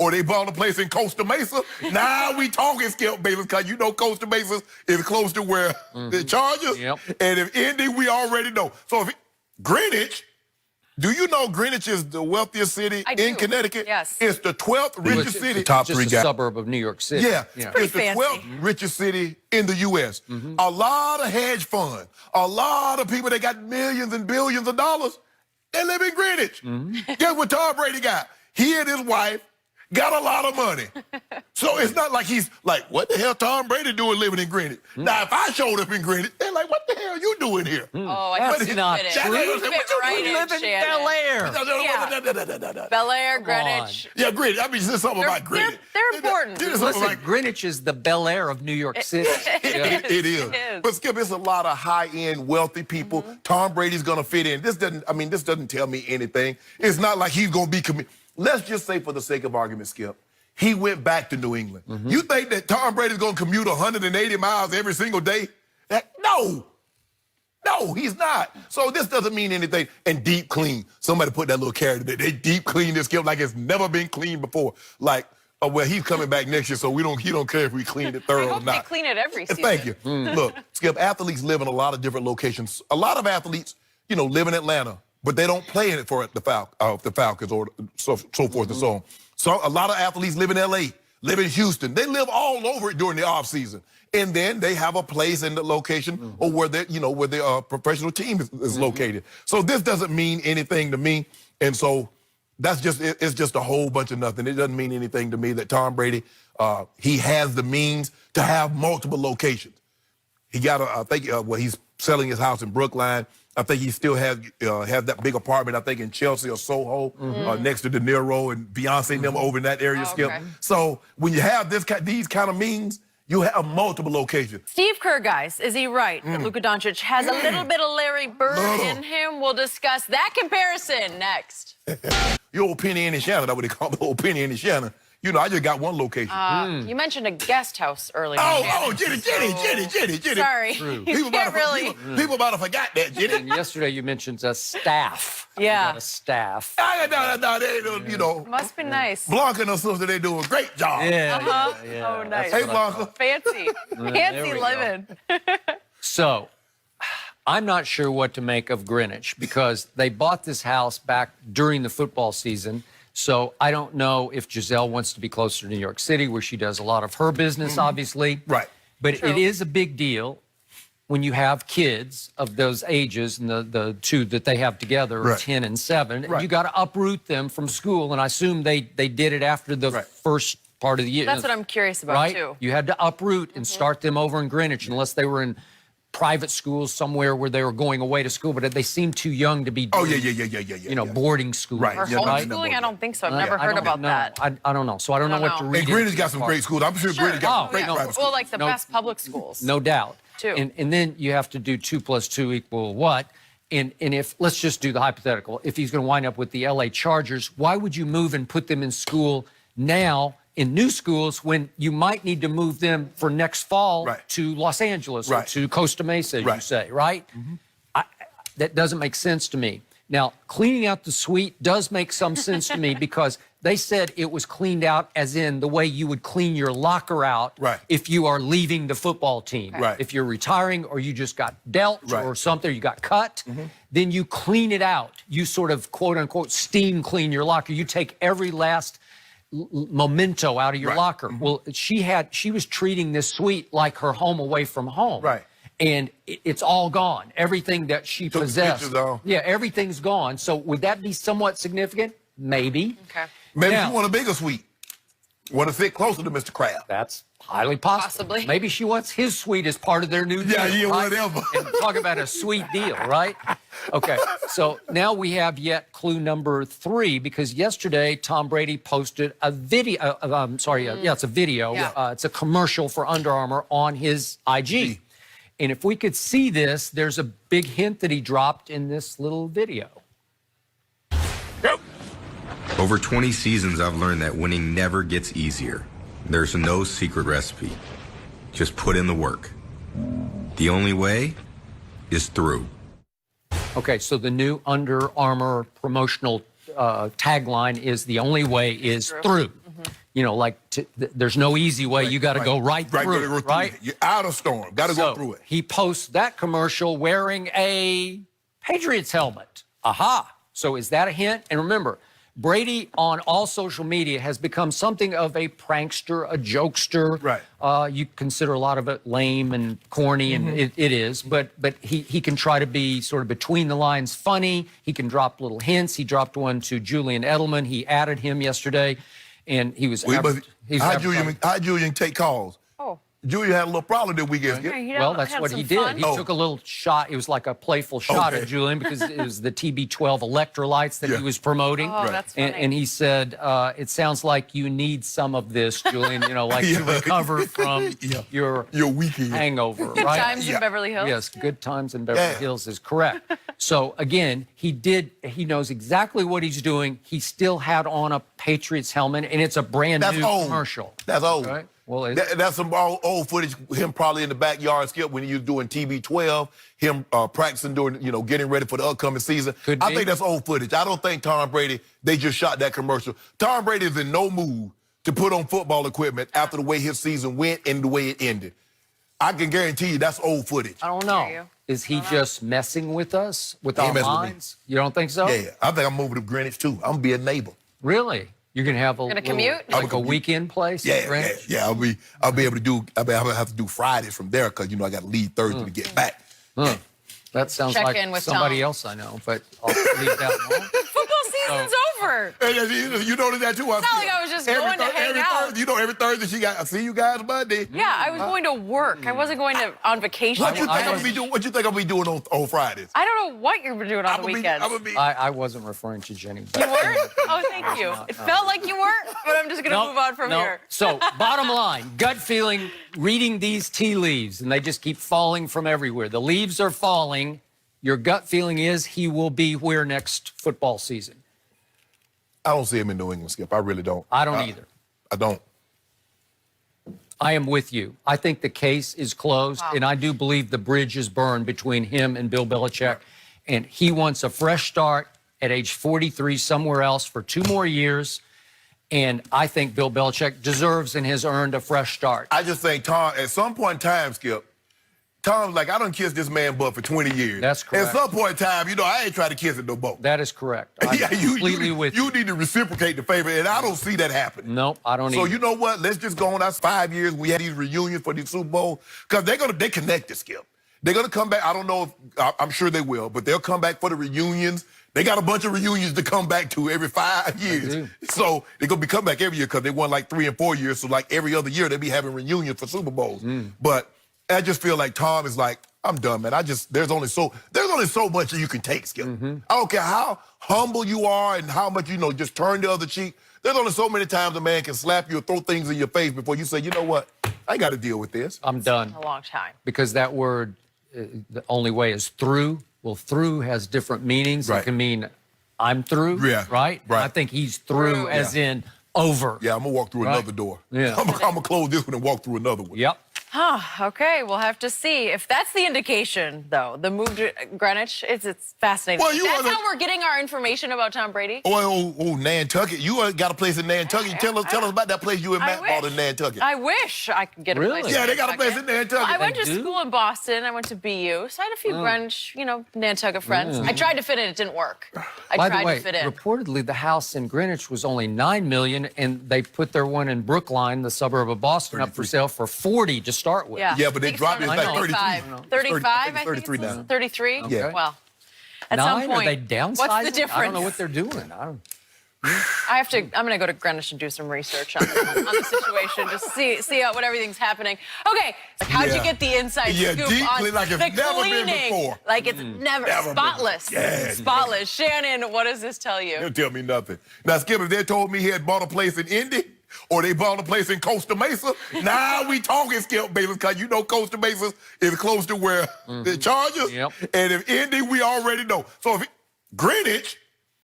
or they bought a place in Costa Mesa. Now we talking, Skip Bayless, because you know Costa Mesa is close to where the Chargers. Yep. And if Indy, we already know. So if Greenwich, do you know Greenwich is the wealthiest city in Connecticut? Yes. It's the 12th richest city. The top three suburb of New York City. Yeah, pretty it's the fancy. 12th richest city in the U.S. A lot of hedge funds, a lot of people that got millions and billions of dollars, they live in Greenwich. Guess what Tom Brady got? He and his wife got a lot of money. So it's not like he's like, what the hell Tom Brady doing living in Greenwich? Now, if I showed up in Greenwich, they're like, what the hell you doing here? Oh, I That's just not fit true. it. You fit right You in, live in Shannon. Bel Air. Bel Air, Greenwich. Yeah, Greenwich. I mean, there's something about Greenwich. They're important. There's something Listen, like Greenwich is the Bel Air of New York City. It is. But Skip, it's a lot of high-end, wealthy people. Tom Brady's gonna fit in. This doesn't tell me anything. It's not like he's gonna be Let's just say, for the sake of argument, Skip, he went back to New England. You think that Tom Brady's gonna commute 180 miles every single day? No, he's not. So this doesn't mean anything. And deep clean. Somebody put that little character there. They deep clean this Skip like it's never been cleaned before. Like, oh, well, he's coming back next year, so he don't care if we clean it thorough I or hope not. they clean it every season. Thank you. Look, Skip, athletes live in a lot of different locations. A lot of athletes, live in Atlanta, but they don't play in it for the Falcons or so forth and so on. So a lot of athletes live in L.A., live in Houston. They live all over it during the off season. And then they have a place in the location or where their professional team is located. So this doesn't mean anything to me. And so it's just a whole bunch of nothing. It doesn't mean anything to me that Tom Brady, he has the means to have multiple locations. He got he's selling his house in Brookline. I think he still have that big apartment, I think, in Chelsea or Soho, next to De Niro and Beyonce and them over in that area, Skip. Okay. So when you have these kind of means, you have multiple locations. Steve Kerr, guys, is he right that Luka Doncic has a little bit of Larry Bird in him? We'll discuss that comparison next. Your old Penny and Shannon, that's what they call me, old Penny and Shannon. I just got one location. You mentioned a guest house earlier. Jenny. Sorry. People about to forgot that, Jenny. And yesterday you mentioned a staff. Yeah. You got a staff. No, they don't, Must be nice. Blanca and her sister, they do a great job. Yeah. Oh, nice. Hey, Blanca. Fancy. Fancy we living. So, I'm not sure what to make of Greenwich because they bought this house back during the football season. So I don't know if Giselle wants to be closer to New York City, where she does a lot of her business, obviously. Right. But it is a big deal when you have kids of those ages, and the two that they have together are 10 and 7. Right. You got to uproot them from school, and I assume they did it after the first part of the year. That's what I'm curious about, too. You had to uproot and start them over in Greenwich, unless they were in private schools somewhere where they were going away to school, but they seem too young to be doing, boarding school. Right. Or homeschooling? I don't think so. I've never heard about that. I don't know. So I don't know what to read. And Greenwich got some great schools. I'm sure Greenwich got some great private schools. Well, like the best public schools. No doubt. Too. And then you have to do 2 + 2 = what? And if, let's just do the hypothetical, if he's going to wind up with the LA Chargers, why would you move and put them in school now in new schools when you might need to move them for next fall to Los Angeles or to Costa Mesa, as you say, right? That doesn't make sense to me. Now, cleaning out the suite does make some sense to me because they said it was cleaned out as in the way you would clean your locker out if you are leaving the football team. If you're retiring or you just got dealt or something, you got cut, then you clean it out. You sort of, quote unquote, steam clean your locker. You take every last memento out of your locker. Well, she was treating this suite like her home away from home. And it's all gone. Everything that she possessed. Yeah, everything's gone. So would that be somewhat significant? Maybe. Okay. Maybe you want a bigger suite. Want to sit closer to Mr. Kraft. That's highly possible. Possibly. Maybe she wants his suite as part of their new deal. Whatever. And talk about a sweet deal, right? Okay, so now we have yet clue number 3 because yesterday Tom Brady posted a video. It's a video. It's a commercial for Under Armour on his IG. And if we could see this, there's a big hint that he dropped in this little video. Over 20 seasons, I've learned that winning never gets easier. There's no secret recipe. Just put in the work. The only way is through. Okay, so the new Under Armour promotional tagline is the only way is through. there's no easy way. You got to go right through it, right? You're out of storm. Got to go through it. He posts that commercial wearing a Patriots helmet. Aha. So is that a hint? And remember, Brady on all social media has become something of a prankster, a jokester. Right. You consider a lot of it lame and corny, and it is. But he can try to be sort of between the lines funny. He can drop little hints. He dropped one to Julian Edelman. He added him yesterday, and he was. How Julian take calls? Oh. Julian had a little problem that weekend. Yeah, Well, that's what he did. He took a little shot. It was like a playful shot at Julian because it was the TB12 electrolytes that he was promoting. Oh, that's funny. And he said, it sounds like you need some of this, Julian, to recover from your weekend hangover, Good right? times in Beverly Hills. Yes, good times in Beverly Hills is correct. So, again, he knows exactly what he's doing. He still had on a Patriots helmet, and it's a brand new commercial. That's old. Right? Well, that's some old footage. Him probably in the backyard, Skip, when he was doing TB12. Him practicing, getting ready for the upcoming season. I think that's old footage. I don't think Tom Brady. They just shot that commercial. Tom Brady is in no mood to put on football equipment after the way his season went and the way it ended. I can guarantee you that's old footage. I don't know. Is he just messing with us, with our minds? You don't think so? Yeah, I think I'm moving to Greenwich too. I'm gonna be a neighbor. Really? You're gonna have commute? Like a weekend place? Yeah. I'll be able to do. I'll have to do Fridays from there because I got to leave Thursday to get back. That sounds Check like in with somebody Tom. else I know, but I'll leave that alone. Football season's over. You noticed that too. It's not like I was just going to hang out. Thursday, every Thursday I see you guys Monday. Yeah, I was going to work. I wasn't going on vacation. What you think I'm gonna be doing? What you think I'm gonna be doing on Fridays? I don't know what you're doing on the weekends. I wasn't referring to Jenny. You were? Oh, thank you. It felt like you were, but I'm just going to move on from here. So, bottom line, gut feeling, reading these tea leaves, and they just keep falling from everywhere. The leaves are falling. Your gut feeling is he will be where next football season? I don't see him in New England, Skip. I really don't. I don't either. I don't. I am with you. I think the case is closed, and I do believe the bridge is burned between him and Bill Belichick, and he wants a fresh start at age 43 somewhere else for 2 more years, and I think Bill Belichick deserves and has earned a fresh start. I just think Tom, at some point in time, Skip, Tom's like, I done kissed this man butt for 20 years. That's correct. At some point in time, I ain't trying to kiss it no more. That is correct. I'm completely with you. You need to reciprocate the favor, and I don't see that happening. No, I don't either. So you know what? Let's just go on. That's 5 years. We had these reunions for the Super Bowl because they connected, Skip. They're gonna come back. I don't know if I'm sure they will, but they'll come back for the reunions. They got a bunch of reunions to come back to every 5 years. So they're gonna be come back every year because they won like 3 and 4 years. So like every other year they'll be having reunions for Super Bowls. But I just feel like Tom is like, I'm done, man. There's only so much that you can take, Skip. I don't care how humble you are and how much just turn the other cheek. There's only so many times a man can slap you or throw things in your face before you say, you know what, I got to deal with this. I'm done. A long time. Because that word, the only way is through. Well, through has different meanings. Right. It can mean I'm through, right? I think he's through as in over. Yeah, I'm gonna walk through another door. Yeah. I'm gonna close this one and walk through another one. Yep. Okay, we'll have to see. If that's the indication, though, the move to Greenwich, it's fascinating. Well, that's how we're getting our information about Tom Brady? Nantucket. You got a place in Nantucket. Tell us about that place you and Matt bought in Nantucket. I wish I could get a place in Yeah, they got a place in Nantucket. Well, I went to school in Boston. I went to BU. So I had a few Greenwich, Nantucket friends. I tried to fit in. It didn't work. I tried to fit in. Reportedly, the house in Greenwich was only $9 million, and they put their one in Brookline, the suburb of Boston, up for sale for $40 to start with. Yeah, but they dropped it. It's like 33. 35, I think 33 it's now. 33? Yeah. Well, at 9? some point. Are they downsizing? What's the difference? I don't know what they're doing. I'm going to go to Greenwich and do some research on the situation, just see what everything's happening. Okay, how'd you get the inside scoop deeply, on like it's the never cleaning? been before. Like it's never spotless. Spotless. Shannon, what does this tell you? They'll tell me nothing. Now, Skip, if they told me he had bought a place in Indy, or they bought a place in Costa Mesa, now we talking, Skip Bayless, because Costa Mesa is close to where the Chargers. And if Indy, we already know. So if Greenwich,